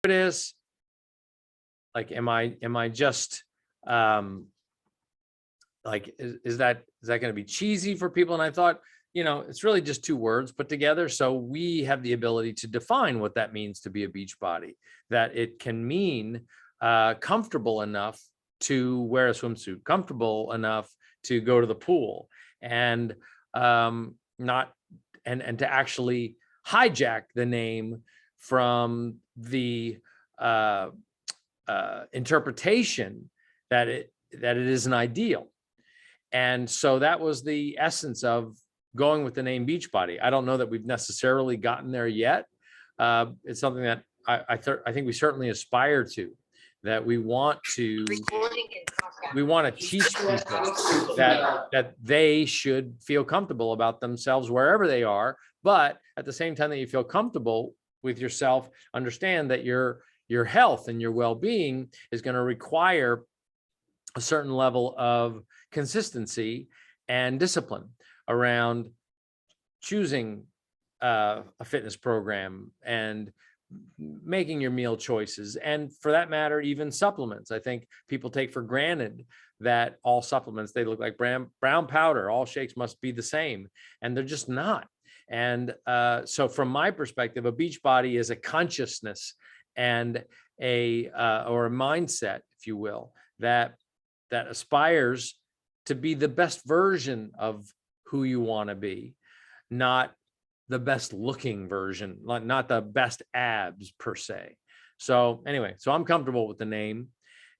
it is, like, am I just like, is that going to be cheesy for people? And I thought, it's really just two words put together. So we have the ability to define what that means to be a beach body, that it can mean comfortable enough to wear a swimsuit, comfortable enough to go to the pool, and not and to actually hijack the name from the interpretation that it is an ideal. And so that was the essence of going with the name Beachbody. I don't know that we've necessarily gotten there yet. It's something that I think we certainly aspire to, that we want to teach people that they should feel comfortable about themselves wherever they are. But at the same time that you feel comfortable with yourself, understand that your health and your well-being is going to require a certain level of consistency and discipline around choosing a fitness program and making your meal choices, and for that matter, even supplements. I think people take for granted that all supplements, they look like brown powder, all shakes must be the same, and they're just not. And so from my perspective, a Beachbody is a consciousness and or a mindset, if you will, that aspires to be the best version of who you want to be, not the best looking version, not the best abs per se. So anyway, so I'm comfortable with the name,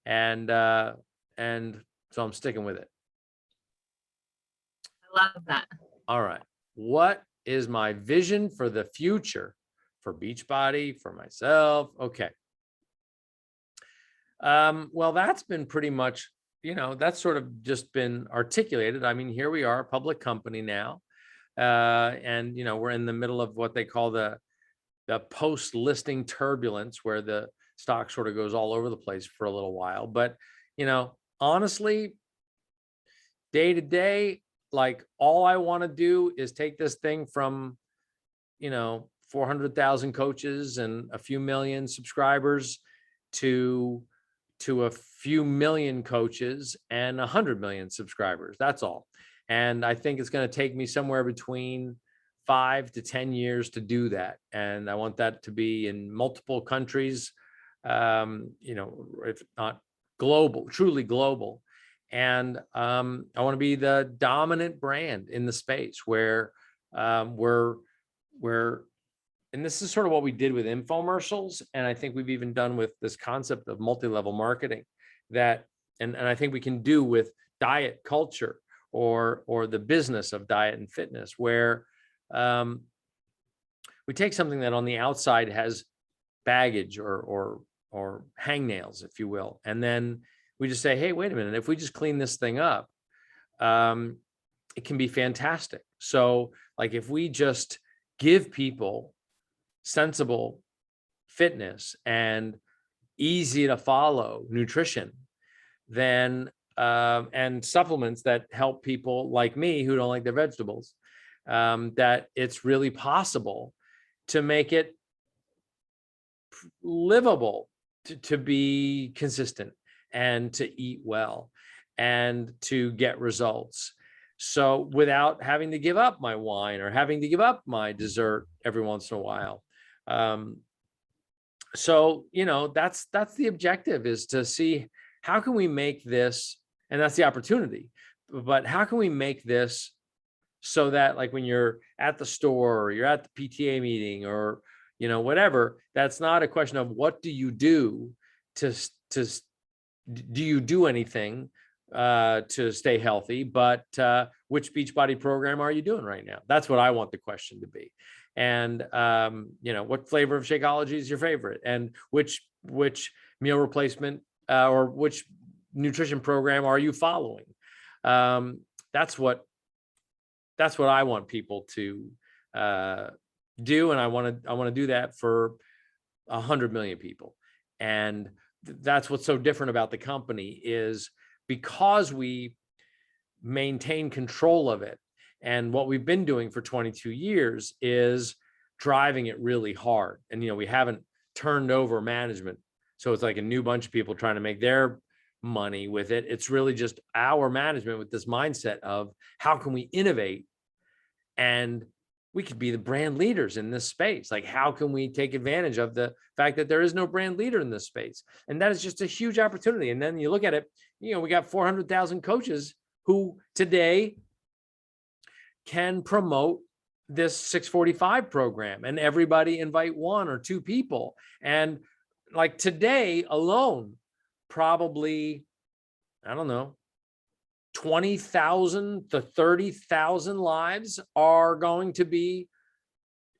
and so I'm sticking with it. I love that. All right. What is my vision for the future for Beachbody, for myself? Okay. Well, that's been pretty much, that's sort of just been articulated. I mean, here we are, a public company now. And, we're in the middle of what they call the post-listing turbulence, where the stock sort of goes all over the place for a little while. But, honestly, day to day, like, all I want to do is take this thing from, 400,000 coaches and a few million subscribers to a few million coaches and 100 million subscribers. That's all. And I think it's going to take me somewhere between 5 to 10 years to do that. And I want that to be in multiple countries, if not global, truly global. And I want to be the dominant brand in the space where we're, and this is sort of what we did with infomercials. And I think we've even done with this concept of multi-level marketing, that, and I think we can do with diet culture, or the business of diet and fitness, where we take something that on the outside has baggage or hangnails, if you will, and then we just say, hey, wait a minute, if we just clean this thing up, it can be fantastic. So, like, if we just give people sensible fitness and easy to follow nutrition, then and supplements that help people like me who don't like their vegetables, that it's really possible to make it livable, to be consistent and to eat well and to get results. So without having to give up my wine or having to give up my dessert every once in a while. So, that's the objective, is to see how can we make this, and that's the opportunity, but how can we make this so that, like, when you're at the store or you're at the PTA meeting or, whatever, that's not a question of what do you do do you do anything to stay healthy, but which Beachbody program are you doing right now? That's what I want the question to be. And, what flavor of Shakeology is your favorite, and which meal replacement or which nutrition program are you following? That's what I want people to do. And I want to do that for 100 million people. And that's what's so different about the company, is because we maintain control of it. And what we've been doing for 22 years is driving it really hard. And, we haven't turned over management. So it's like a new bunch of people trying to make their money with it. It's really just our management with this mindset of how can we innovate, and we could be the brand leaders in this space. Like, how can we take advantage of the fact that there is no brand leader in this space? And that is just a huge opportunity. And then you look at it, you know, we got 400,000 coaches who today can promote this 645 program, and everybody invite 1 or 2 people. And like today alone, probably, I don't know, 20,000 to 30,000 lives are going to be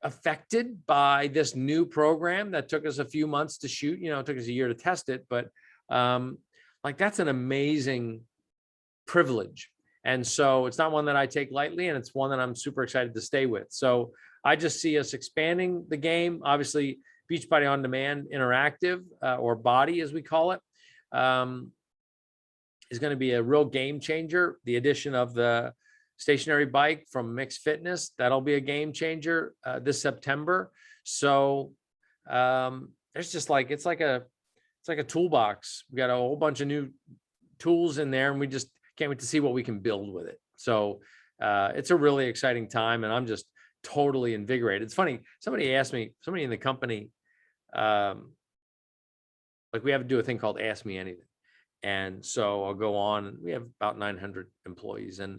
affected by this new program that took us a few months to shoot. You know, it took us a year to test it, but like, that's an amazing privilege. And so it's not one that I take lightly, and it's one that I'm super excited to stay with. So I just see us expanding the game. Obviously, Beachbody On Demand Interactive, or Body as we call it, is going to be a real game changer. The addition of the stationary bike from Mixed Fitness, that'll be a game changer this September. So there's just like, it's like a toolbox. We got a whole bunch of new tools in there, and we just can't wait to see what we can build with it. So it's a really exciting time, and I'm just totally invigorated. It's funny, somebody asked me, somebody in the company, like, we have to do a thing called Ask Me Anything. And so I'll go on, and we have about 900 employees. And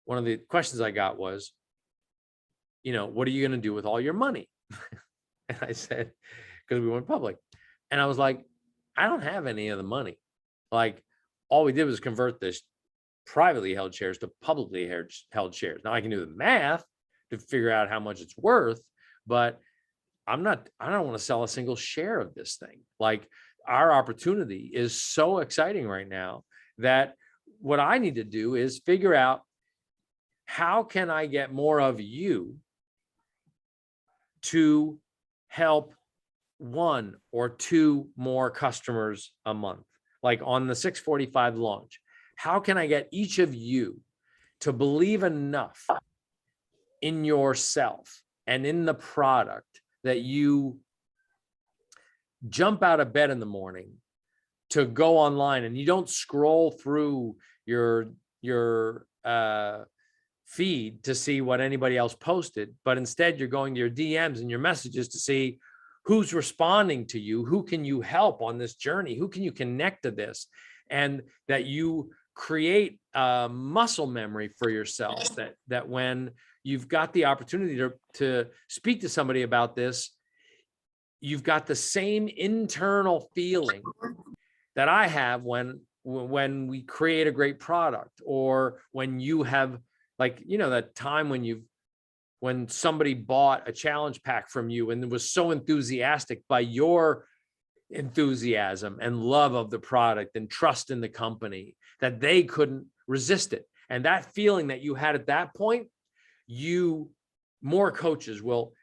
one of the questions I got was, you know, what are you going to do with all your money? And I said, because we went public, and I was like, I don't have any of the money. Like, all we did was convert this privately held shares to publicly held shares. Now I can do the math to figure out how much it's worth, but I don't want to sell a single share of this thing. Like, our opportunity is so exciting right now that what I need to do is figure out, how can I get more of you to help 1 or 2 more customers a month? Like on the 645 launch, how can I get each of you to believe enough in yourself and in the product that you jump out of bed in the morning to go online, and you don't scroll through your feed to see what anybody else posted, but instead you're going to your DMs and your messages to see who's responding to you, who can you help on this journey, who can you connect to this, and that you create a muscle memory for yourself, that when you've got the opportunity to speak to somebody about this, you've got the same internal feeling that I have when we create a great product, or when you have, like, you know, that time when somebody bought a challenge pack from you and was so enthusiastic by your enthusiasm and love of the product and trust in the company that they couldn't resist it. And that feeling that you had at that point, more coaches will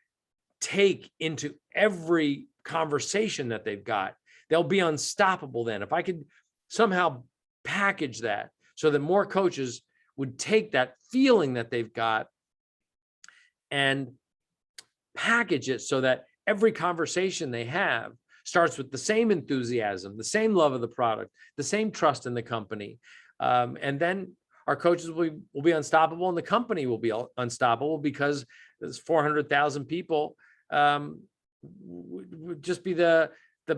take into every conversation that they've got. They'll be unstoppable then. If I could somehow package that so that more coaches would take that feeling that they've got and package it so that every conversation they have starts with the same enthusiasm, the same love of the product, the same trust in the company. And then our coaches will be unstoppable, and the company will be unstoppable, because there's 400,000 people would just be the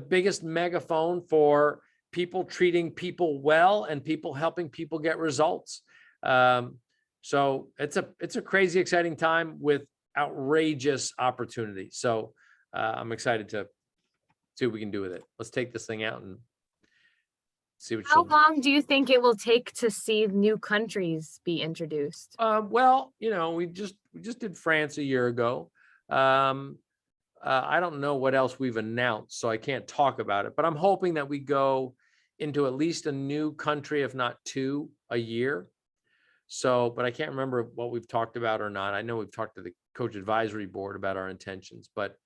biggest megaphone for people treating people well and people helping people get results. So it's a crazy, exciting time with outrageous opportunity. So I'm excited to see what we can do with it. Let's take this thing out and see what. How long do you think it will take to see new countries be introduced? Well, you know, we just did France a year ago. I don't know what else we've announced, so I can't talk about it, but I'm hoping that we go into at least a new country, if not 2 a year. So, but I can't remember what we've talked about or not. I know we've talked to the coach advisory board about our intentions, but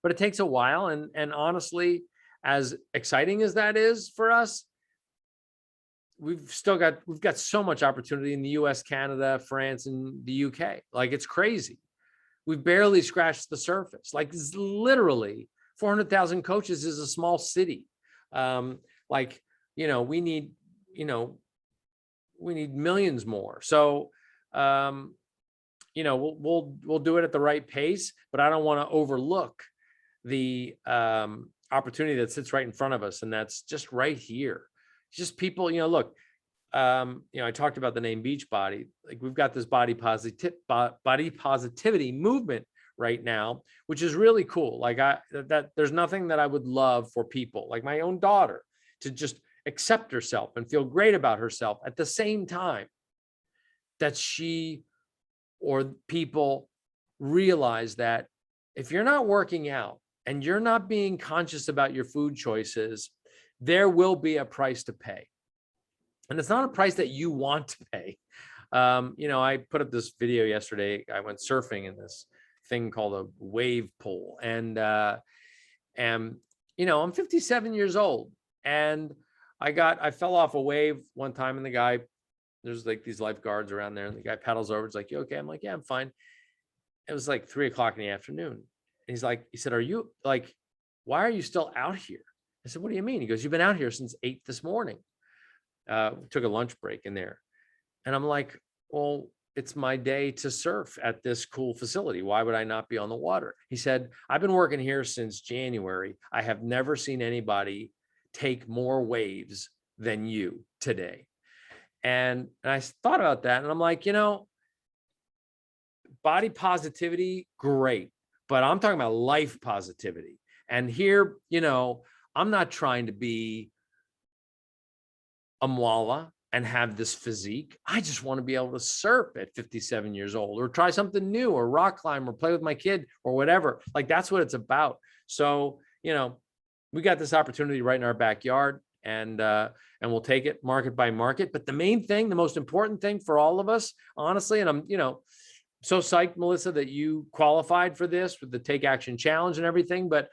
it takes a while. And honestly, as exciting as that is for us, we've got so much opportunity in the US, Canada, France, and the UK. Like, it's crazy. we've barely scratched the surface. Like literally 400,000 coaches is a small city. Like, we need, we need millions more. So, we'll do it at the right pace, but I don't want to overlook the opportunity that sits right in front of us. And that's just right here. Just people, look, I talked about the name Beachbody. Like we've got this body positivity movement right now, which is really cool. Like that there's nothing that I would love for people like my own daughter to just accept herself and feel great about herself at the same time that she or people realize that if you're not working out and you're not being conscious about your food choices, there will be a price to pay. And it's not a price that you want to pay. I put up this video yesterday. I went surfing in this thing called a wave pool. And I'm 57 years old. And I fell off a wave one time, and the guy, there's like these lifeguards around there, and the guy paddles over. It's like, you okay? I'm like, yeah, I'm fine. It was like 3:00 in the afternoon. And he said, are you like, why are you still out here? I said, what do you mean? He goes, you've been out here since 8 this morning. Took a lunch break in there. And I'm like, well, it's my day to surf at this cool facility. Why would I not be on the water? He said, I've been working here since January. I have never seen anybody take more waves than you today. And I thought about that, and I'm like, body positivity, great. But I'm talking about life positivity. And here, I'm not trying to be a Mwala and have this physique. I just want to be able to surf at 57 years old, or try something new, or rock climb, or play with my kid, or whatever. Like that's what it's about. So, we got this opportunity right in our backyard, and we'll take it market by market. But the main thing, the most important thing for all of us, honestly, and I'm, so psyched, Melissa, that you qualified for this with the Take Action Challenge and everything. But,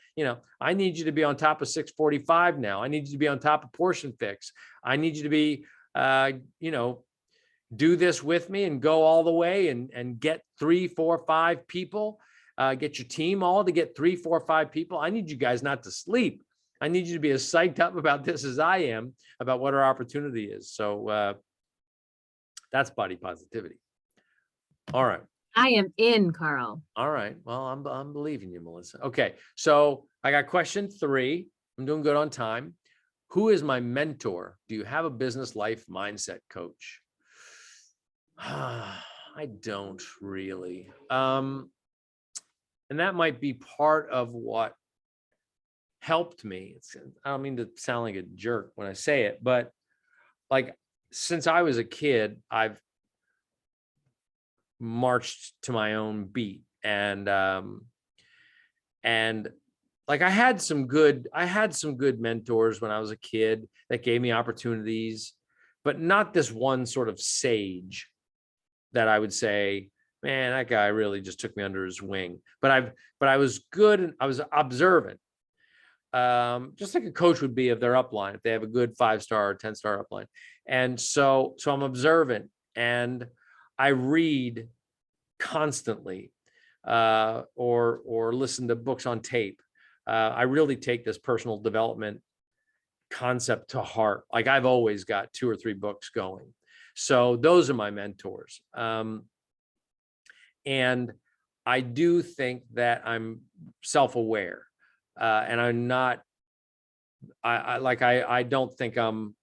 I need you to be on top of 645 now. I need you to be on top of Portion Fix. I need you to be, do this with me and go all the way and get 3, 4, 5 people, get your team all to get 3, 4, 5 people. I need you guys not to sleep. I need you to be as psyched up about this as I am about what our opportunity is. So that's body positivity. All right. I am in, Carl. All right. Well, I'm believing you, Melissa. Okay. So I got question 3. I'm doing good on time. Who is my mentor? Do you have a business life mindset coach? I don't really. And that might be part of what helped me. I don't mean to sound like a jerk when I say it, but like since I was a kid, I've marched to my own beat, and like I had some good mentors when I was a kid that gave me opportunities, but not this one sort of sage that I would say, man, that guy really just took me under his wing. But I was good, and I was observant, just like a coach would be of their upline if they have a good 5-star or 10-star upline. And so I'm observant, and I read constantly, or listen to books on tape. I really take this personal development concept to heart. Like I've always got 2 or 3 books going. So those are my mentors. And I do think that I'm self-aware, and I'm not, I don't think I'm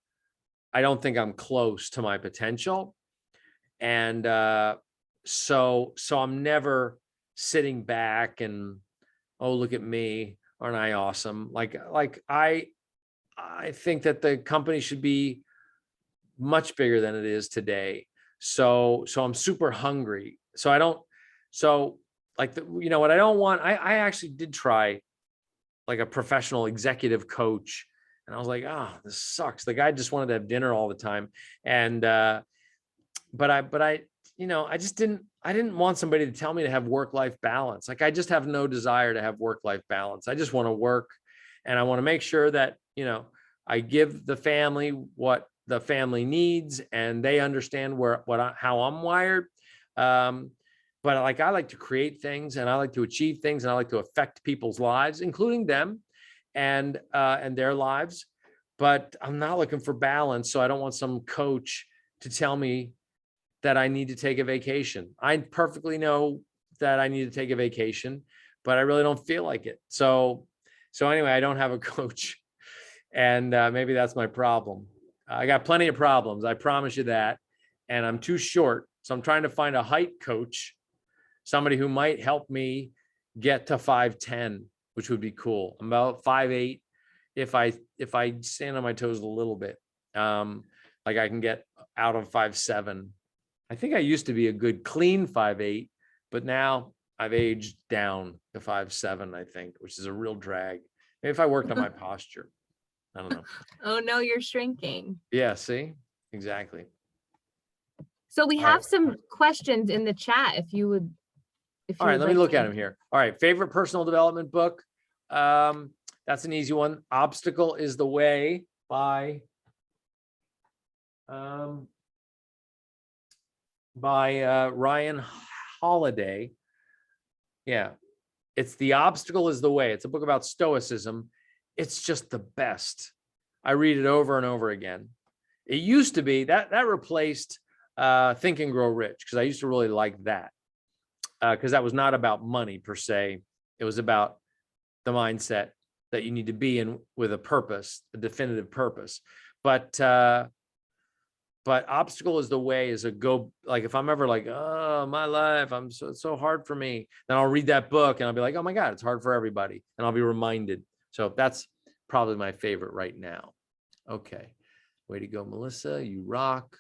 close to my potential. And so I'm never sitting back and, oh, look at me, aren't I awesome? Like I think that the company should be much bigger than it is today. So I'm super hungry. So I don't, so like, what I don't want, I actually did try like a professional executive coach, and I was like, oh, this sucks. The guy just wanted to have dinner all the time. And, but I didn't want somebody to tell me to have work-life balance. Like I just have no desire to have work-life balance. I just want to work, and I want to make sure that, I give the family what the family needs, and they understand how I'm wired. but like, I like to create things and I like to achieve things and I like to affect people's lives, including them and their lives. But I'm not looking for balance. So I don't want some coach to tell me that I need to take a vacation. I perfectly know that I need to take a vacation, but I really don't feel like it. So anyway, I don't have a coach, and maybe that's my problem. I got plenty of problems, I promise you that, and I'm too short. So I'm trying to find a height coach, somebody who might help me get to 5'10", which would be cool. I'm about 5'8". If I stand on my toes a little bit, like I can get out of 5'7". I think I used to be a good clean 5'8", but now I've aged down to 5'7", I think, which is a real drag. Maybe if I worked on my posture, I don't know. Oh no, you're shrinking. Yeah, see, exactly. So we All right. have some questions in the chat if you would. All right, let me like look to- at them here. All right, favorite personal development book. That's an easy one. Obstacle is the Way by Ryan Holiday. Yeah, it's The Obstacle is the Way. It's a book about stoicism. It's just the best. I read it over and over again. It used to be that replaced Think and Grow Rich, because I used to really like that, because that was not about money per se. It was about the mindset that you need to be in with a purpose, a definitive purpose. But Obstacle is the Way is a go, like if I'm ever like, oh, my life, it's so hard for me, then I'll read that book and I'll be like, oh my God, it's hard for everybody. And I'll be reminded. So that's probably my favorite right now. Okay. Way to go, Melissa. You rock.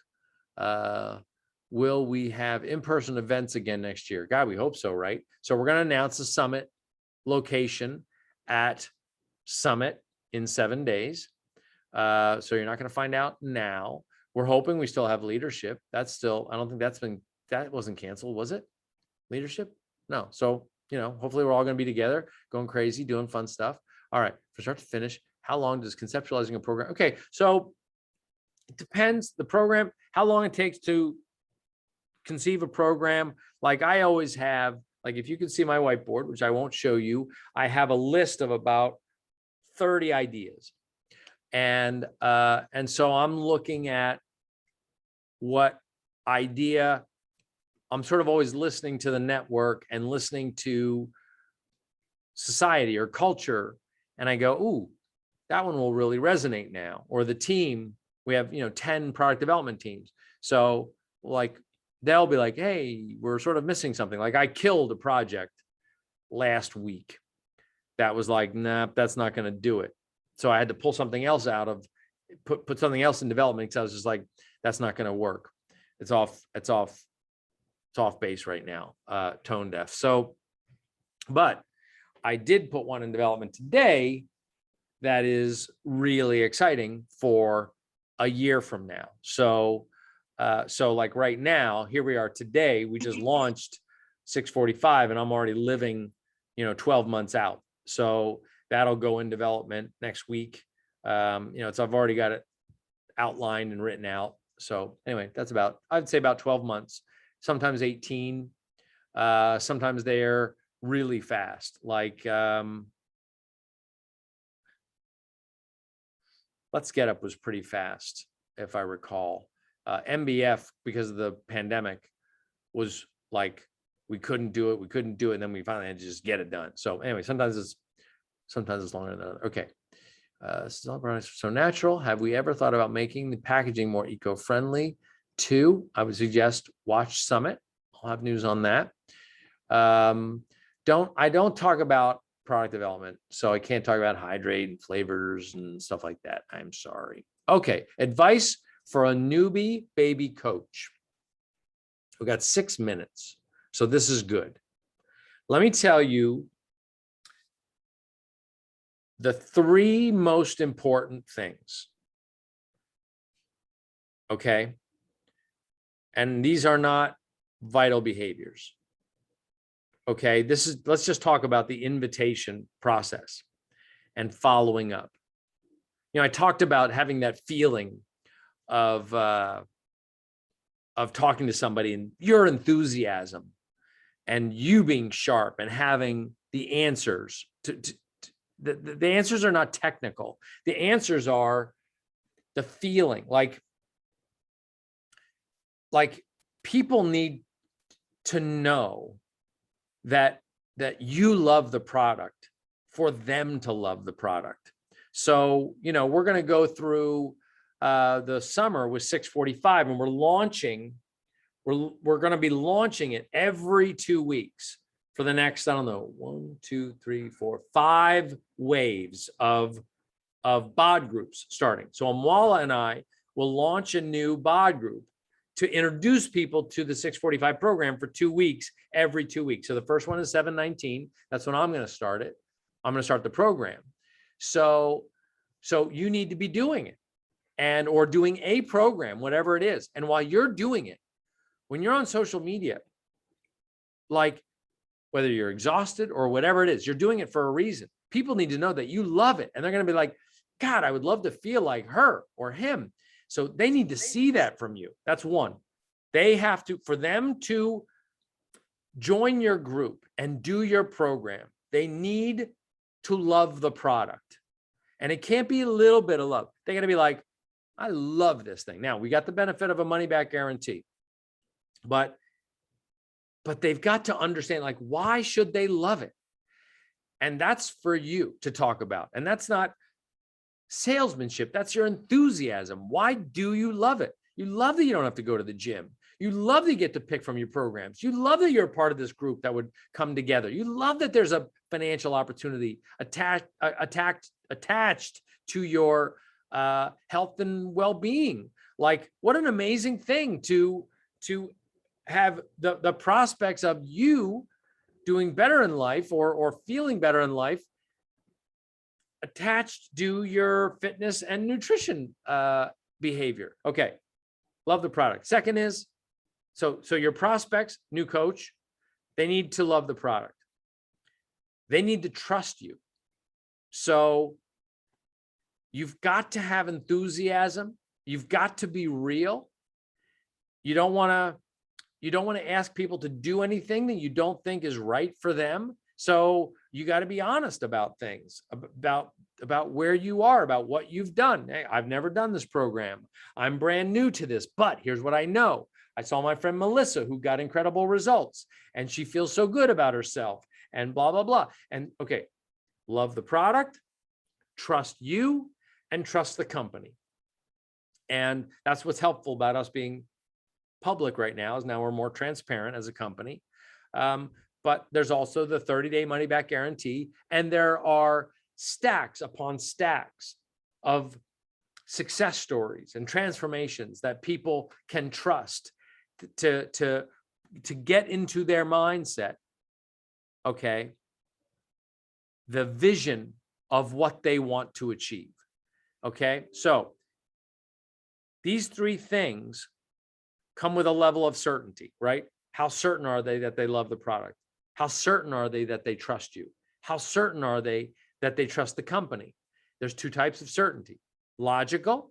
Will we have in-person events again next year? God, we hope so, right? So we're going to announce the summit location at Summit in 7 days. So you're not going to find out now. We're hoping we still have leadership. That's still, I don't think that wasn't canceled, was it? Leadership? No. So, hopefully we're all going to be together, going crazy, doing fun stuff. All right. From start to finish, how long does conceptualizing a program? Okay. So it depends the program, how long it takes to conceive a program. Like I always have, like if you can see my whiteboard, which I won't show you, I have a list of about 30 ideas. And so I'm looking at what idea, I'm sort of always listening to the network and listening to society or culture. And I go, ooh, that one will really resonate now. Or the team, we have, 10 product development teams. So like, they'll be like, hey, we're sort of missing something. Like I killed a project last week. That was like, nah, that's not going to do it. So I had to pull something else out of, put something else in development, because I was just like, that's not going to work. It's off base right now, tone deaf. So, but I did put one in development today that is really exciting for a year from now. So like right now, here we are today, we just launched 645 and I'm already living, 12 months out. So that'll go in development next week. I've already got it outlined and written out. So anyway, I'd say about 12 months, sometimes 18. Sometimes they're really fast. Like, Let's Get Up was pretty fast, if I recall. MBF, because of the pandemic, was like, we couldn't do it. And then we finally had to just get it done. So anyway, sometimes it's longer than other. Okay. So natural. Have we ever thought about making the packaging more eco-friendly? 2, I would suggest watch Summit. I'll have news on that. I don't talk about product development, so I can't talk about hydrate and flavors and stuff like that. I'm sorry. Okay, advice for a newbie baby coach. We've got 6 minutes, so this is good. Let me tell you the 3 most important things. Okay. And these are not vital behaviors. Okay. Let's just talk about the invitation process and following up. I talked about having that feeling of talking to somebody and your enthusiasm and you being sharp and having the answers the answers are not technical. The answers are the feeling. Like people need to know that you love the product for them to love the product. So, we're going to go through the summer with 645, and we're going to be launching it every 2 weeks for the next, I don't know, 1, 2, 3, 4, 5 waves of BOD groups starting. So Amwala and I will launch a new BOD group to introduce people to the 645 program for 2 weeks, every 2 weeks. So the first one is 7/19. That's when I'm going to start it. I'm going to start the program. So you need to be doing it or doing a program, whatever it is. And while you're doing it, when you're on social media, like whether you're exhausted or whatever it is, you're doing it for a reason. People need to know that you love it. And they're going to be like, God, I would love to feel like her or him. So they need to see that from you. That's one. They have to, for them to join your group and do your program, they need to love the product. And it can't be a little bit of love. They're going to be like, I love this thing. Now, we got the benefit of a money back guarantee, but they've got to understand, like, why should they love it? And that's for you to talk about. And that's not salesmanship. That's your enthusiasm. Why do you love it? You love that you don't have to go to the gym. You love that you get to pick from your programs. You love that you're a part of this group that would come together. You love that there's a financial opportunity attached to your health and well-being. Like, what an amazing thing to have the prospects of you doing better in life or feeling better in life attached to your fitness and nutrition behavior. Okay. Love the product. Second is, so your prospects, new coach, they need to love the product. They need to trust you. So you've got to have enthusiasm. You've got to be real. You don't want to ask people to do anything that you don't think is right for them. So you got to be honest about things, about where you are, about what you've done. Hey, I've never done this program. I'm brand new to this, but here's what I know. I saw my friend Melissa, who got incredible results, and she feels so good about herself, and blah, blah, blah. And okay, love the product, trust you, and trust the company. And that's what's helpful about us being public right now, is now we're more transparent as a company. But there's also the 30-day money back guarantee. And there are stacks upon stacks of success stories and transformations that people can trust to get into their mindset. Okay. The vision of what they want to achieve. Okay. So these 3 things come with a level of certainty, right? How certain are they that they love the product? How certain are they that they trust you? How certain are they that they trust the company? There's 2 types of certainty. Logical,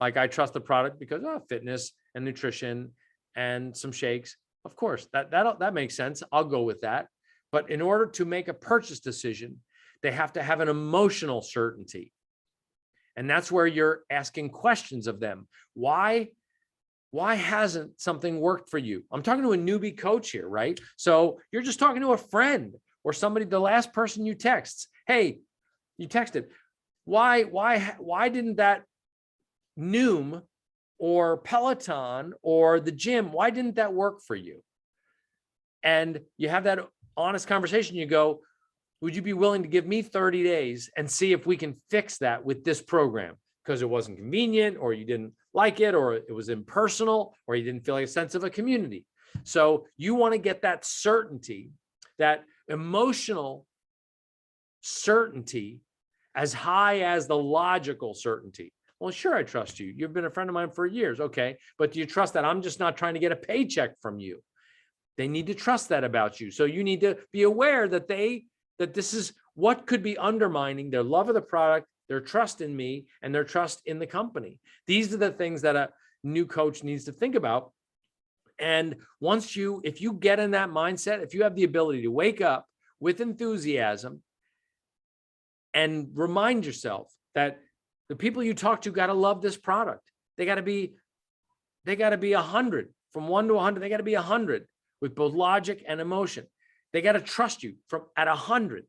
like I trust the product because fitness and nutrition and some shakes. Of course, that makes sense. I'll go with that. But in order to make a purchase decision, they have to have an emotional certainty. And that's where you're asking questions of them. Why hasn't something worked for you? I'm talking to a newbie coach here, right? So you're just talking to a friend or somebody, the last person you text. Hey, you texted. Why didn't that Noom or Peloton or the gym, why didn't that work for you? And you have that honest conversation. You go, would you be willing to give me 30 days and see if we can fix that with this program? Because it wasn't convenient, or you didn't like it, or it was impersonal, or you didn't feel like a sense of a community. So you want to get that certainty, that emotional certainty, as high as the logical certainty. Well, sure, I trust you. You've been a friend of mine for years. Okay. But do you trust that I'm just not trying to get a paycheck from you? They need to trust that about you. So you need to be aware that this is what could be undermining their love of the product, their trust in me, and their trust in the company. These are the things that a new coach needs to think about And if you get in that mindset, if you have the ability to wake up with enthusiasm and remind yourself that the people you talk to got to love this product. They got to be 100, from 1 to 100. They got to be 100 with both logic and emotion. They got to trust you at 100.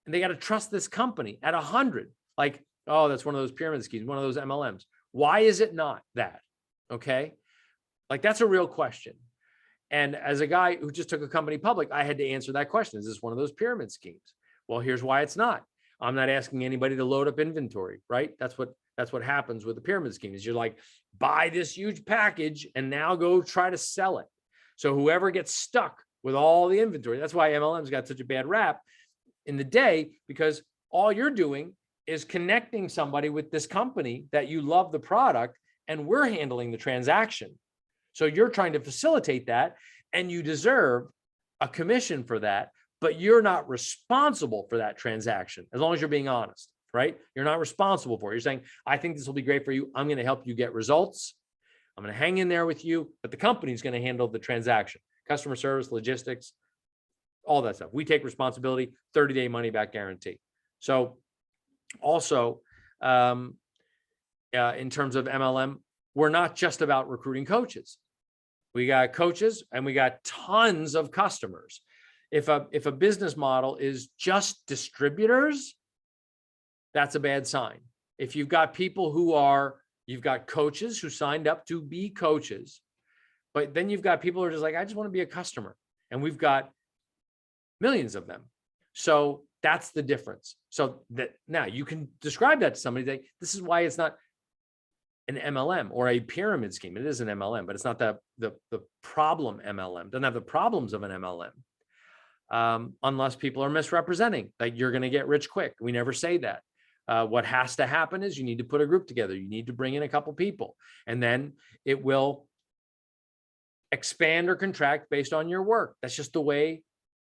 And they got to trust this company at 100. Like, oh, that's one of those pyramid schemes, one of those MLMs. Why is it not that? Okay. Like, that's a real question. And as a guy who just took a company public, I had to answer that question. Is this one of those pyramid schemes? Well, here's why it's not. I'm not asking anybody to load up inventory, right? That's what happens with the pyramid scheme is you're like, buy this huge package and now go try to sell it. So whoever gets stuck with all the inventory, that's why MLMs got such a bad rap in the day, because all you're doing is connecting somebody with this company that you love the product, and we're handling the transaction. So you're trying to facilitate that, and you deserve a commission for that, but you're not responsible for that transaction as long as you're being honest, right? You're not responsible for it. You're saying, I think this will be great for you. I'm going to help you get results. I'm going to hang in there with you, but the company's going to handle the transaction, customer service, logistics, all that stuff. We take responsibility, 30-day money back guarantee. So also, in terms of MLM, we're not just about recruiting coaches. We got coaches and we got tons of customers. If a business model is just distributors, that's a bad sign. If you've got people you've got coaches who signed up to be coaches, but then you've got people who are just like, I just want to be a customer. And we've got millions of them. So that's the difference. So that now you can describe that to somebody that this is why it's not an MLM or a pyramid scheme. It is an MLM, but it's not the problem MLM. Doesn't have the problems of an MLM. Unless people are misrepresenting, like you're going to get rich quick. We never say that. What has to happen is you need to put a group together. You need to bring in a couple people, and then it will expand or contract based on your work. That's just the way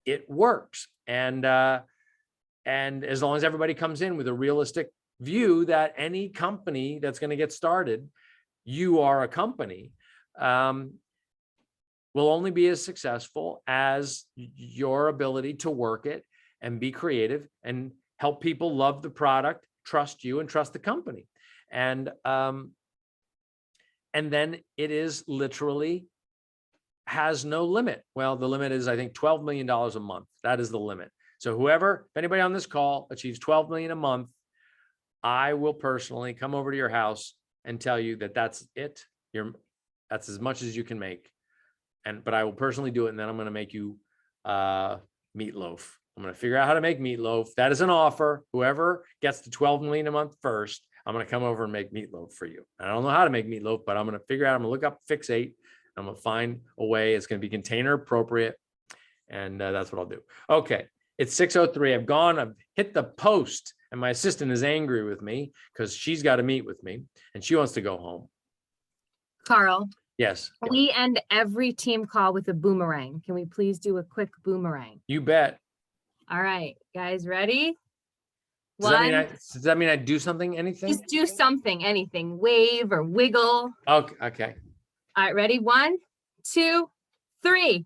it works. And as long as everybody comes in with a realistic view that any company that's going to get started, you are a company, will only be as successful as your ability to work it and be creative and help people love the product, trust you, and trust the company. And then it is literally has no limit. Well, the limit is, I think, $12 million a month. That is the limit. So if anybody on this call achieves 12 million a month, I will personally come over to your house and tell you that that's it. That's as much as you can make. But I will personally do it. And then I'm going to make you meatloaf. I'm going to figure out how to make meatloaf. That is an offer. Whoever gets to 12 million a month first, I'm going to come over and make meatloaf for you. I don't know how to make meatloaf, but I'm going to figure out, I'm going to look up Fix8. I'm going to find a way. It's going to be container appropriate. And that's what I'll do. Okay. It's 6:03. I've hit the post, and my assistant is angry with me because she's got to meet with me and she wants to go home. Carl, Yes. we end every team call with a boomerang. Can we please do a quick boomerang? You bet. All right, guys, ready? Does that mean I do something, anything? Just do something, anything, wave or wiggle. Okay. All right, ready? 1, 2, 3.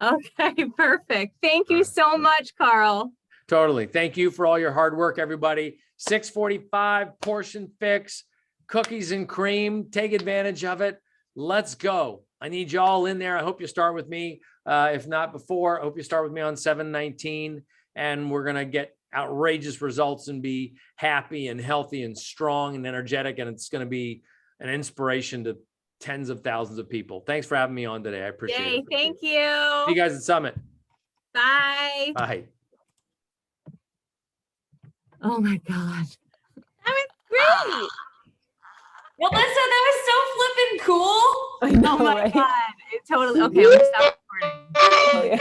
Okay, perfect. Thank you so much, Carl. Totally. Thank you for all your hard work, everybody. 6:45, portion fix, cookies and cream. Take advantage of it. Let's go. I need you all in there. I hope you start with me. If not before, I hope you start with me on 7/19, and we're going to get outrageous results and be happy and healthy and strong and energetic. And it's going to be an inspiration to tens of thousands of people. Thanks for having me on today. I appreciate it. Thank you. See you guys at Summit. Bye. Bye. Oh my God. That was great. Melissa, that was so flippin' cool. I know, right? God. It totally. Okay, I'm gonna stop recording. Oh, yeah.